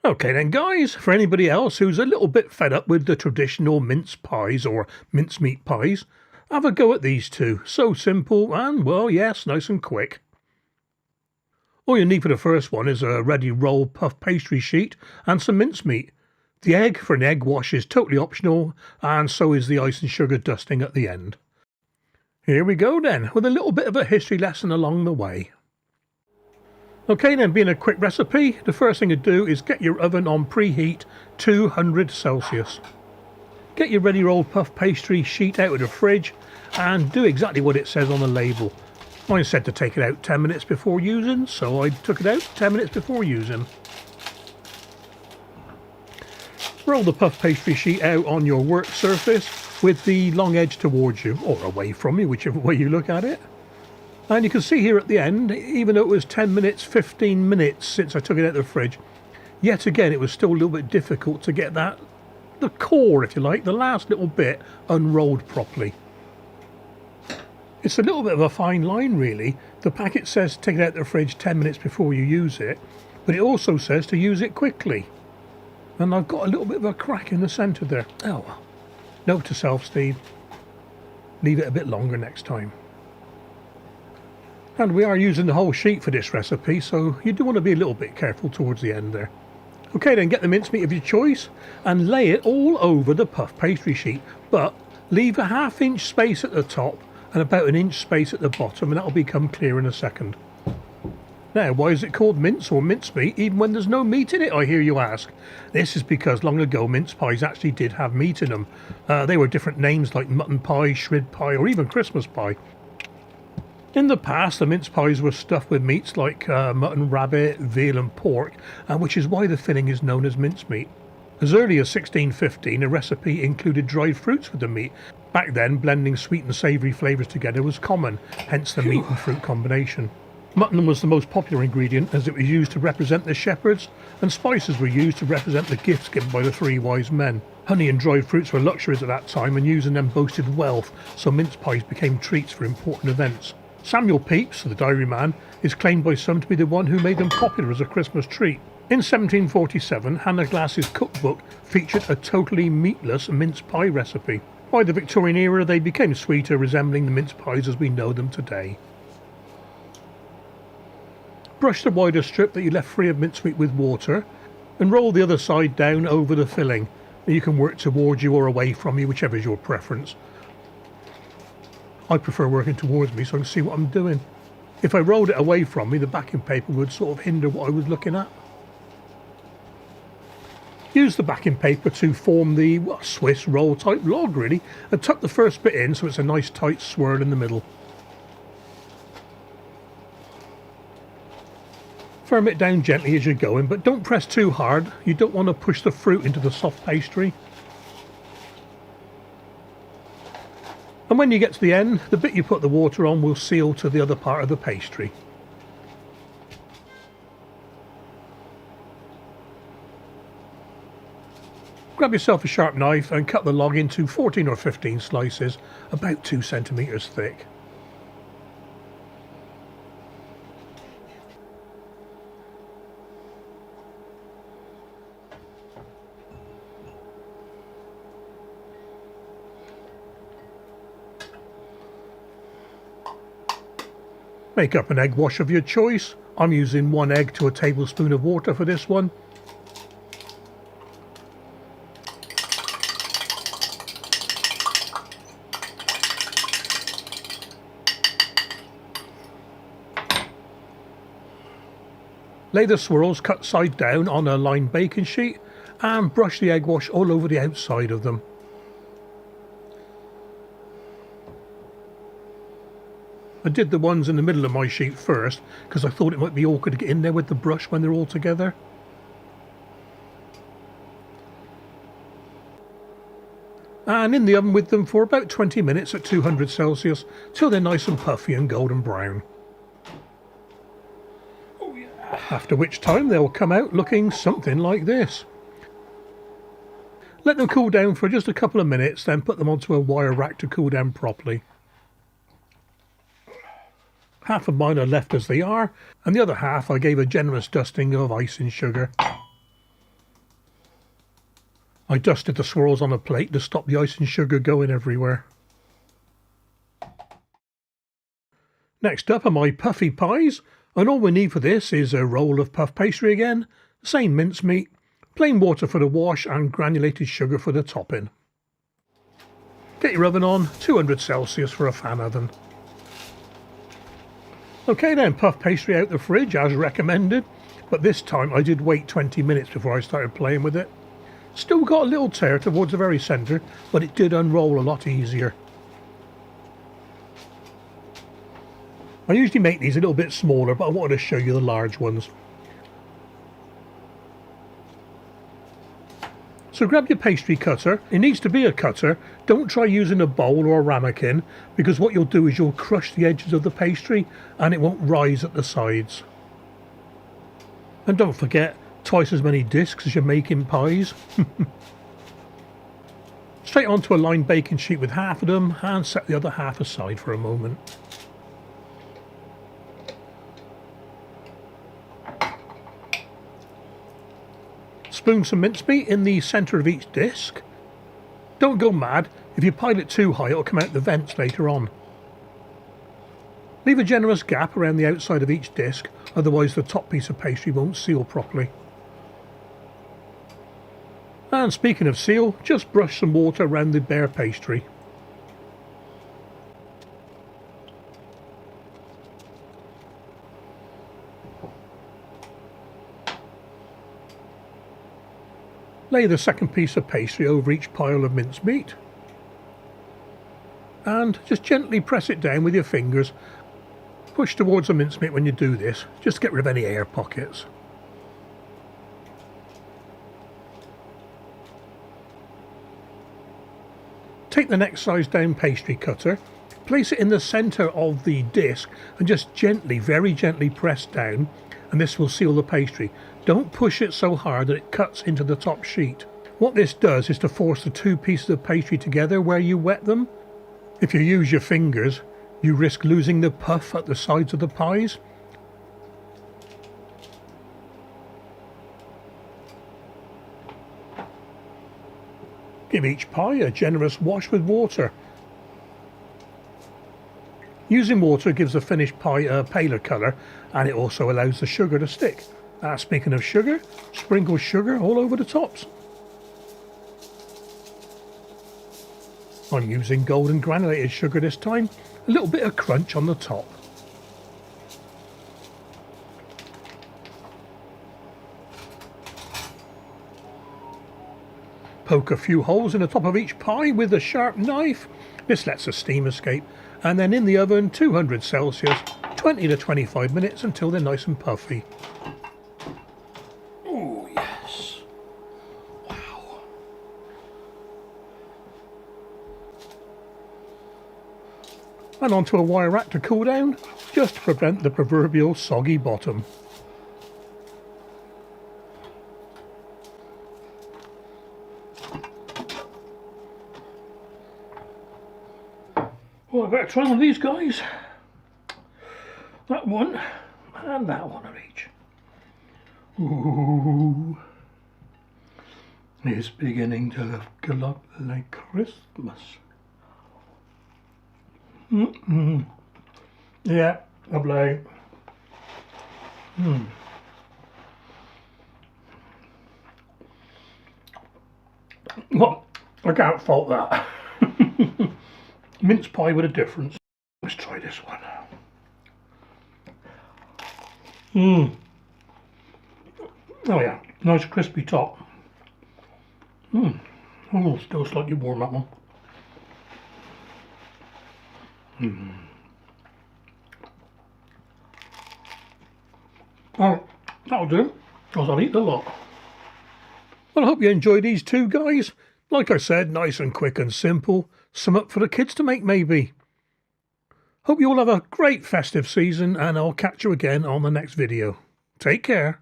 Okay then guys, for anybody else who's a little bit fed up with the traditional mince pies or mincemeat pies, have a go at these two. So simple and, well, yes, nice and quick. All you need for the first one is a ready roll puff pastry sheet and some mincemeat. The egg for an egg wash is totally optional, and so is the ice and sugar dusting at the end. Here we go then, with a little bit of a history lesson along the way. Okay then, being a quick recipe, the first thing to do is get your oven on preheat 200 Celsius. Get your ready rolled puff pastry sheet out of the fridge and do exactly what it says on the label. Mine said to take it out 10 minutes before using, so I took it out 10 minutes before using. Roll the puff pastry sheet out on your work surface with the long edge towards you, or away from you, whichever way you look at it. And you can see here at the end, even though it was 10 minutes, 15 minutes since I took it out of the fridge, yet again it was still a little bit difficult to get that, the core if you like, the last little bit unrolled properly. It's a little bit of a fine line really. The packet says take it out of the fridge 10 minutes before you use it, but it also says to use it quickly. And I've got a little bit of a crack in the centre there. Oh well. Note to self, Steve. Leave it a bit longer next time. And we are using the whole sheet for this recipe, so you do want to be a little bit careful towards the end there. Okay then, get the mincemeat of your choice and lay it all over the puff pastry sheet, but leave a ½ inch space at the top and about an inch space at the bottom, and that will become clear in a second. Now, why is it called mince or mincemeat even when there's no meat in it, I hear you ask? This is because long ago mince pies actually did have meat in them. They were different names like mutton pie, shrid pie, or even Christmas pie. In the past, the mince pies were stuffed with meats like mutton, rabbit, veal and pork, which is why the filling is known as mincemeat. As early as 1615, a recipe included dried fruits with the meat. Back then, blending sweet and savoury flavours together was common, hence the meat and fruit combination. Mutton was the most popular ingredient as it was used to represent the shepherds, and spices were used to represent the gifts given by the three wise men. Honey and dried fruits were luxuries at that time, and using them boasted wealth, so mince pies became treats for important events. Samuel Pepys, the diaryman, is claimed by some to be the one who made them popular as a Christmas treat. In 1747, Hannah Glass's cookbook featured a totally meatless mince pie recipe. By the Victorian era, they became sweeter, resembling the mince pies as we know them today. Brush the wider strip that you left free of mincemeat with water and roll the other side down over the filling. You can work towards you or away from you, whichever is your preference. I prefer working towards me so I can see what I'm doing. If I rolled it away from me, the backing paper would sort of hinder what I was looking at. Use the backing paper to form the Swiss roll type log really, and tuck the first bit in so it's a nice tight swirl in the middle. Firm it down gently as you're going, but don't press too hard. You don't want to push the fruit into the soft pastry. And when you get to the end, the bit you put the water on will seal to the other part of the pastry. Grab yourself a sharp knife and cut the log into 14 or 15 slices, about 2 centimetres thick. Make up an egg wash of your choice. I'm using 1 egg to a tablespoon of water for this one. Lay the swirls cut side down on a lined baking sheet and brush the egg wash all over the outside of them. I did the ones in the middle of my sheet first because I thought it might be awkward to get in there with the brush when they're all together. And in the oven with them for about 20 minutes at 200 Celsius till they're nice and puffy and golden brown. Oh yeah. After which time they'll come out looking something like this. Let them cool down for just a couple of minutes, then put them onto a wire rack to cool down properly. Half of mine are left as they are, and the other half I gave a generous dusting of icing sugar. I dusted the swirls on a plate to stop the icing sugar going everywhere. Next up are my puffy pies, and all we need for this is a roll of puff pastry again, the same mincemeat, plain water for the wash and granulated sugar for the topping. Get your oven on, 200 Celsius for a fan oven. Okay then, puff pastry out the fridge as recommended, but this time I did wait 20 minutes before I started playing with it. Still got a little tear towards the very centre, but it did unroll a lot easier. I usually make these a little bit smaller, but I wanted to show you the large ones. So grab your pastry cutter. It needs to be a cutter. Don't try using a bowl or a ramekin, because what you'll do is you'll crush the edges of the pastry and it won't rise at the sides. And don't forget, twice as many discs as you're making pies. Straight onto a lined baking sheet with half of them and set the other half aside for a moment. Spoon some mincemeat in the centre of each disc. Don't go mad. If you pile it too high, it'll come out the vents later on. Leave a generous gap around the outside of each disc, otherwise the top piece of pastry won't seal properly. And speaking of seal, just brush some water around the bare pastry. Lay the second piece of pastry over each pile of mincemeat and just gently press it down with your fingers. Push towards the mincemeat when you do this, just to get rid of any air pockets. Take the next size down pastry cutter, place it in the centre of the disc and just gently, very gently press down, and this will seal the pastry. Don't push it so hard that it cuts into the top sheet. What this does is to force the two pieces of pastry together where you wet them. If you use your fingers, you risk losing the puff at the sides of the pies. Give each pie a generous wash with water. Using water gives the finished pie a paler colour, and it also allows the sugar to stick. Speaking of sugar, sprinkle sugar all over the tops. I'm using golden granulated sugar this time, a little bit of crunch on the top. Poke a few holes in the top of each pie with a sharp knife. This lets the steam escape, and then in the oven 200 Celsius, 20 to 25 minutes until they're nice and puffy. Oh yes, wow. And onto a wire rack to cool down, just to prevent the proverbial soggy bottom. Well, I better try one of these guys. That one and that one of each. Ooh, it's beginning to look a lot like Christmas. Yeah, lovely. Well, I can't fault that. Mince pie with a difference. Let's try this one. Oh yeah, nice crispy top. Oh, still slightly warm, that one. Oh, that'll do, because I'll eat a lot. Well, I hope you enjoyed these two guys. Like I said, nice and quick and simple. Some up for the kids to make, maybe. Hope you all have a great festive season, and I'll catch you again on the next video. Take care.